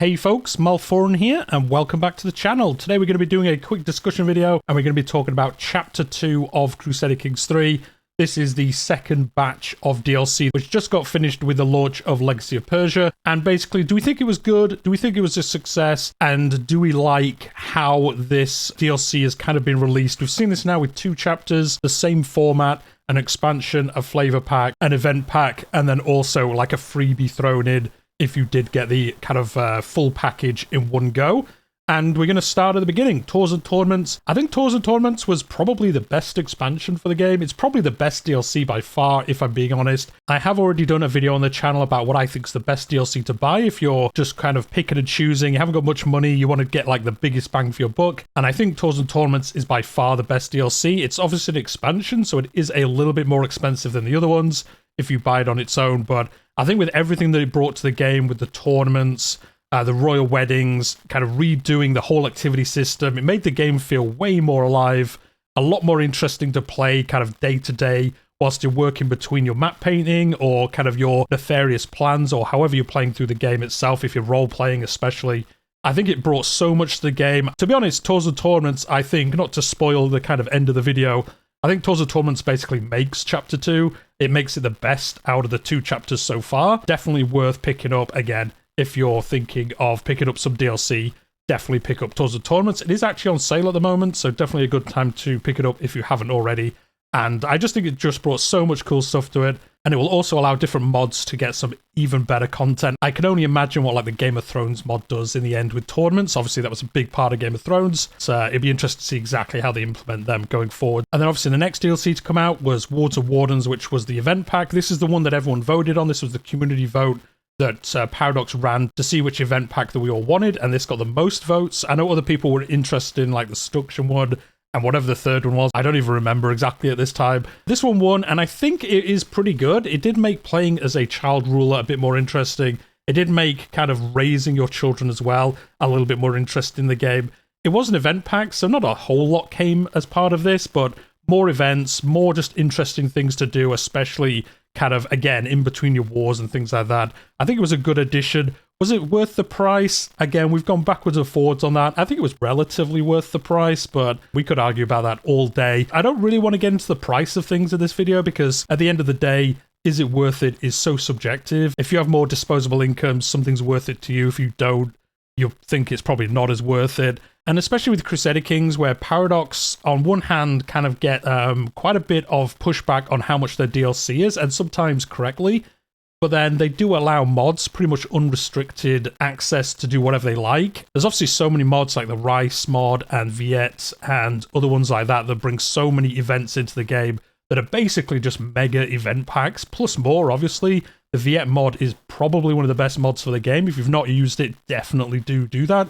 Hey folks, Malforian here, and welcome back to the channel. Today we're going to be doing a quick discussion video, and we're going to be talking about Chapter 2 of Crusader Kings 3. This is the second batch of DLC, which just got finished with the launch of Legacy of Persia. And basically, do we think it was good? Do we think it was a success? And do we like how this DLC has kind of been released? We've seen this now with 2 chapters, the same format, an expansion, a flavor pack, an event pack, and then also like a freebie thrown in if you did get the kind of full package in one go. And we're going to start at the beginning. Tours and Tournaments. I think Tours and Tournaments was probably the best expansion for the game. It's probably the best DLC by far, if I'm being honest. I have already done a video on the channel about what I think is the best DLC to buy if you're just kind of picking and choosing, you haven't got much money, you want to get like the biggest bang for your buck. And I think Tours and Tournaments is by far the best DLC. It's obviously an expansion, so it is a little bit more expensive than the other ones if you buy it on its own, but I think with everything that it brought to the game, with the tournaments, the royal weddings, kind of redoing the whole activity system, it made the game feel way more alive, a lot more interesting to play kind of day to day whilst you're working between your map painting or kind of your nefarious plans or however you're playing through the game itself, if you're role playing especially. I think it brought so much to the game. To be honest, Tours and Tournaments, I think, not to spoil the kind of end of the video, I think Tours and Tournaments basically makes Chapter 2. It makes it the best out of the 2 chapters so far. Definitely worth picking up. Again, if you're thinking of picking up some DLC, definitely pick up Tours and Tournaments. It is actually on sale at the moment, so definitely a good time to pick it up if you haven't already. And I just think it just brought so much cool stuff to it. And it will also allow different mods to get some even better content. I can only imagine what like the Game of Thrones mod does in the end with tournaments. Obviously, that was a big part of Game of Thrones. So it'd be interesting to see exactly how they implement them going forward. And then obviously the next DLC to come out was Wardens, which was the event pack. This is the one that everyone voted on. This was the community vote that Paradox ran to see which event pack that we all wanted. And this got the most votes. I know other people were interested in like the Seduction one, and whatever the third one was, I don't even remember exactly at this time. This one won, and I think it is pretty good. It did make playing as a child ruler a bit more interesting. It did make kind of raising your children as well a little bit more interesting in the game. It was an event pack, so not a whole lot came as part of this, but more events, more just interesting things to do, especially kind of, again, in between your wars and things like that. I think it was a good addition. Was it worth the price? Again, we've gone backwards and forwards on that. I think it was relatively worth the price, but we could argue about that all day. I don't really want to get into the price of things in this video because at the end of the day, is it worth it is so subjective. If you have more disposable income, something's worth it to you. If you don't, you think it's probably not as worth it. And especially with Crusader Kings, where Paradox, on one hand, kind of get quite a bit of pushback on how much their DLC is, and sometimes correctly. But then they do allow mods, pretty much unrestricted access to do whatever they like. There's obviously so many mods like the Rice mod and Viet and other ones like that that bring so many events into the game that are basically just mega event packs, plus more, obviously. The Viet mod is probably one of the best mods for the game. If you've not used it, definitely do that.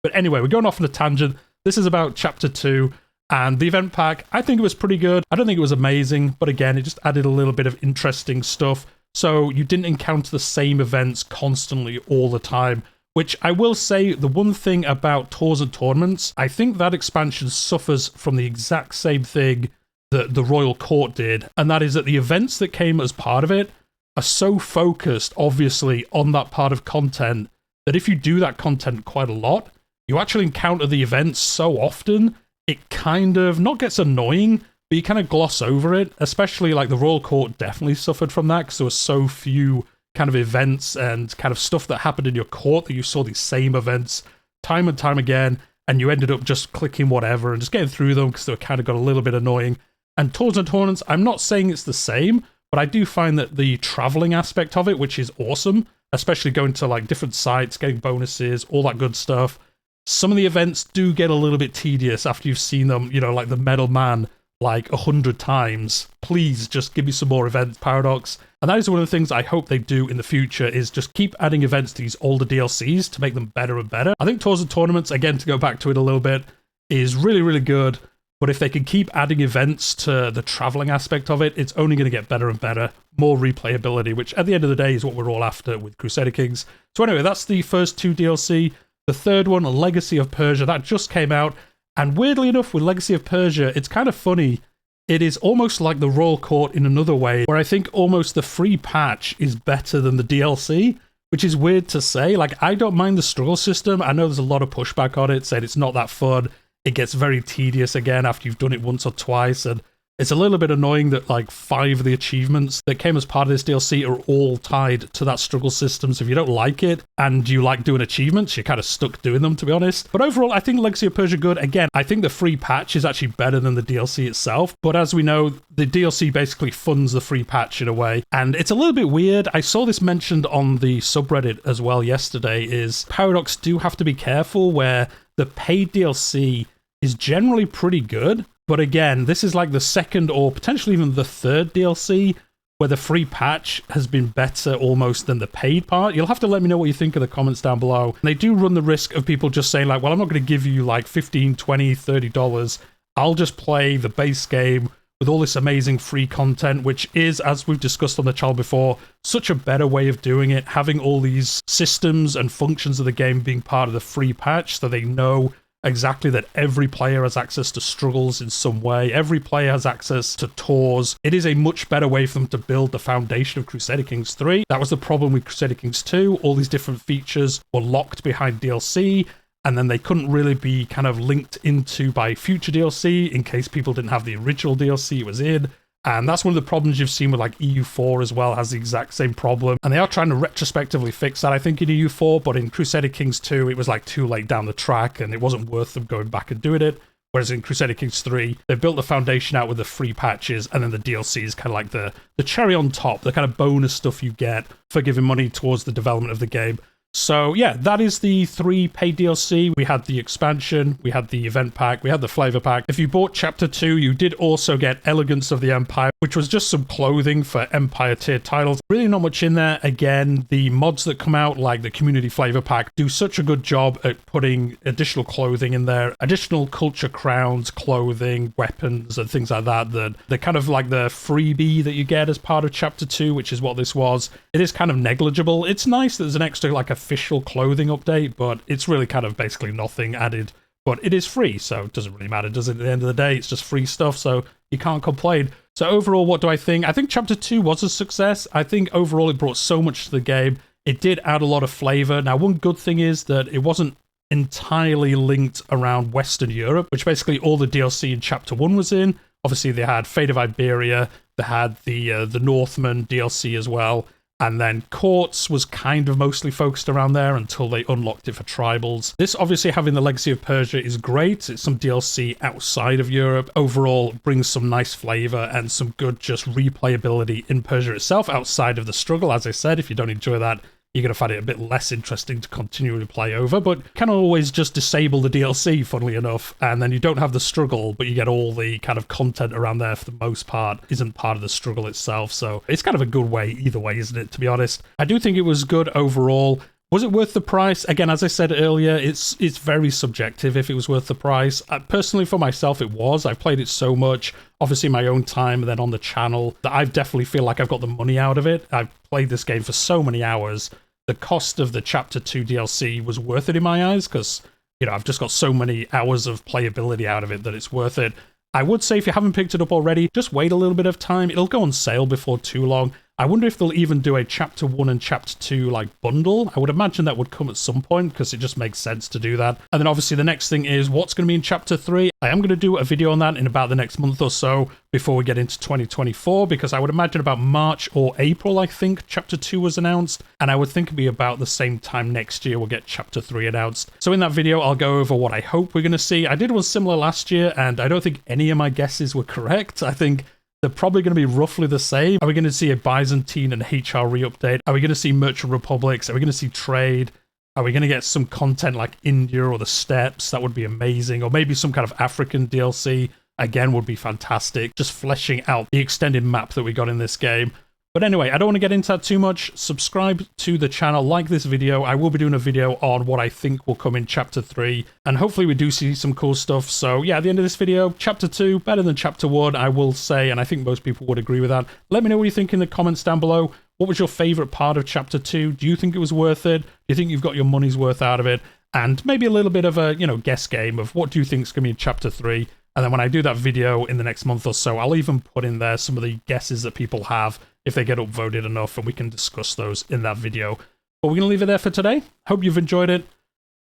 But anyway, we're going off on a tangent. This is about Chapter 2. And the event pack, I think it was pretty good. I don't think it was amazing, but again, it just added a little bit of interesting stuff. So you didn't encounter the same events constantly all the time, which I will say the one thing about Tours and Tournaments, I think that expansion suffers from the exact same thing that the Royal Court did, and that is that the events that came as part of it are so focused, obviously, on that part of content that if you do that content quite a lot, you actually encounter the events so often, it kind of not gets annoying, but you kind of gloss over it, especially like the Royal Court definitely suffered from that because there were so few kind of events and kind of stuff that happened in your court that you saw these same events time and time again, and you ended up just clicking whatever and just getting through them because they kind of got a little bit annoying. And Tours and Tournaments, I'm not saying it's the same, but I do find that the traveling aspect of it, which is awesome, especially going to like different sites, getting bonuses, all that good stuff. Some of the events do get a little bit tedious after you've seen them, you know, like the Metal Man like 100 times. Please just give me some more events, Paradox. And that is one of the things I hope they do in the future, is just keep adding events to these older DLCs to make them better and better. I think Tours and Tournaments, again, to go back to it a little bit, is really, really good. But if they can keep adding events to the traveling aspect of it, it's only going to get better and better. More replayability, which at the end of the day is what we're all after with Crusader Kings. So anyway, that's the first 2 DLC. The third one, Legacy of Persia, that just came out. And weirdly enough, with Legacy of Persia, it's kind of funny. It is almost like the Royal Court in another way, where I think almost the free patch is better than the DLC, which is weird to say. Like, I don't mind the struggle system. I know there's a lot of pushback on it, saying it's not that fun. It gets very tedious again after you've done it once or twice, and it's a little bit annoying that like 5 of the achievements that came as part of this DLC are all tied to that struggle system. So if you don't like it and you like doing achievements, you're kind of stuck doing them, to be honest. But overall, I think Legacy of Persia good. Again, I think the free patch is actually better than the DLC itself. But as we know, the DLC basically funds the free patch in a way. And it's a little bit weird. I saw this mentioned on the subreddit as well yesterday, is Paradox do have to be careful where the paid DLC is generally pretty good. But again, this is like the second or potentially even the third DLC where the free patch has been better almost than the paid part. You'll have to let me know what you think in the comments down below. And they do run the risk of people just saying like, well, I'm not going to give you like $15, $20, $30. I'll just play the base game with all this amazing free content, which is, as we've discussed on the channel before, such a better way of doing it. Having all these systems and functions of the game being part of the free patch so they know exactly that every player has access to struggles in some way. Every player has access to tours. It is a much better way for them to build the foundation of Crusader Kings 3. That was the problem with Crusader Kings 2. All these different features were locked behind DLC, and then they couldn't really be kind of linked into by future DLC in case people didn't have the original DLC it was in. And that's one of the problems you've seen with like EU4 as well, has the exact same problem. And they are trying to retrospectively fix that, I think, in EU4, but in Crusader Kings 2, it was like too late down the track and it wasn't worth them going back and doing it. Whereas in Crusader Kings 3, they've built the foundation out with the free patches, and then the DLC is kind of like the cherry on top, the kind of bonus stuff you get for giving money towards the development of the game. So yeah, that is the 3 paid DLC. We had the expansion, we had the event pack, we had the flavor pack. If you bought Chapter 2, you did also get Elegance of the Empire, which was just some clothing for Empire tier titles. Really not much in there. Again, the mods that come out, like the community flavor pack, do such a good job at putting additional clothing in there, additional culture crowns, clothing, weapons, and things like that, that they're kind of like the freebie that you get as part of Chapter 2, which is what this was. It is kind of negligible. It's nice that there's an extra like official clothing update, but it's really kind of basically nothing added. But it is free, so it doesn't really matter, does it? At the end of the day, it's just free stuff, so you can't complain. So overall, what do I think? I think Chapter 2 was a success. I think overall it brought so much to the game. It did add a lot of flavor. Now, one good thing is that it wasn't entirely linked around Western Europe, which basically all the DLC in Chapter 1 was in. Obviously, they had Fate of Iberia, they had the Northman DLC as well. And then Courts was kind of mostly focused around there until they unlocked it for tribals. This obviously having the Legacy of Persia is great. It's some DLC outside of Europe. Overall, it brings some nice flavor and some good just replayability in Persia itself outside of the struggle. As I said, if you don't enjoy that, you're going to find it a bit less interesting to continually play over, but you can always just disable the DLC, funnily enough, and then you don't have the struggle, but you get all the kind of content around there for the most part, isn't part of the struggle itself, so it's kind of a good way either way, isn't it, to be honest? I do think it was good overall. Was it worth the price? Again, as I said earlier, it's very subjective if it was worth the price. Personally, for myself, it was. I've played it so much, obviously in my own time and then on the channel, that I definitely feel like I've got the money out of it. I've played this game for so many hours. The cost of the Chapter 2 DLC was worth it in my eyes because, you know, I've just got so many hours of playability out of it that it's worth it. I would say if you haven't picked it up already, just wait a little bit of time. It'll go on sale before too long. I wonder if they'll even do a Chapter 1 and Chapter 2 like bundle. I would imagine that would come at some point because it just makes sense to do that. And then obviously the next thing is what's going to be in Chapter 3. I am going to do a video on that in about the next month or so before we get into 2024, because I would imagine about March or April, I think, Chapter 2 was announced. And I would think it'd be about the same time next year we'll get Chapter 3 announced. So in that video, I'll go over what I hope we're going to see. I did one similar last year, and I don't think any of my guesses were correct. I think they're probably going to be roughly the same. Are we going to see a Byzantine and HRE update? Are we going to see Merchant Republics? Are we going to see trade? Are we going to get some content like India or the Steppes? That would be amazing. Or maybe some kind of African DLC. Again, would be fantastic. Just fleshing out the extended map that we got in this game. But anyway, I don't want to get into that too much. Subscribe to the channel, like this video. I will be doing a video on what I think will come in Chapter 3. And hopefully we do see some cool stuff. So yeah, at the end of this video, Chapter 2, better than Chapter 1, I will say. And I think most people would agree with that. Let me know what you think in the comments down below. What was your favorite part of Chapter 2? Do you think it was worth it? Do you think you've got your money's worth out of it? And maybe a little bit of a, guess game of what do you think is going to be in Chapter 3? And then when I do that video in the next month or so, I'll even put in there some of the guesses that people have if they get upvoted enough, and we can discuss those in that video. But we're going to leave it there for today. Hope you've enjoyed it.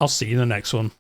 I'll see you in the next one.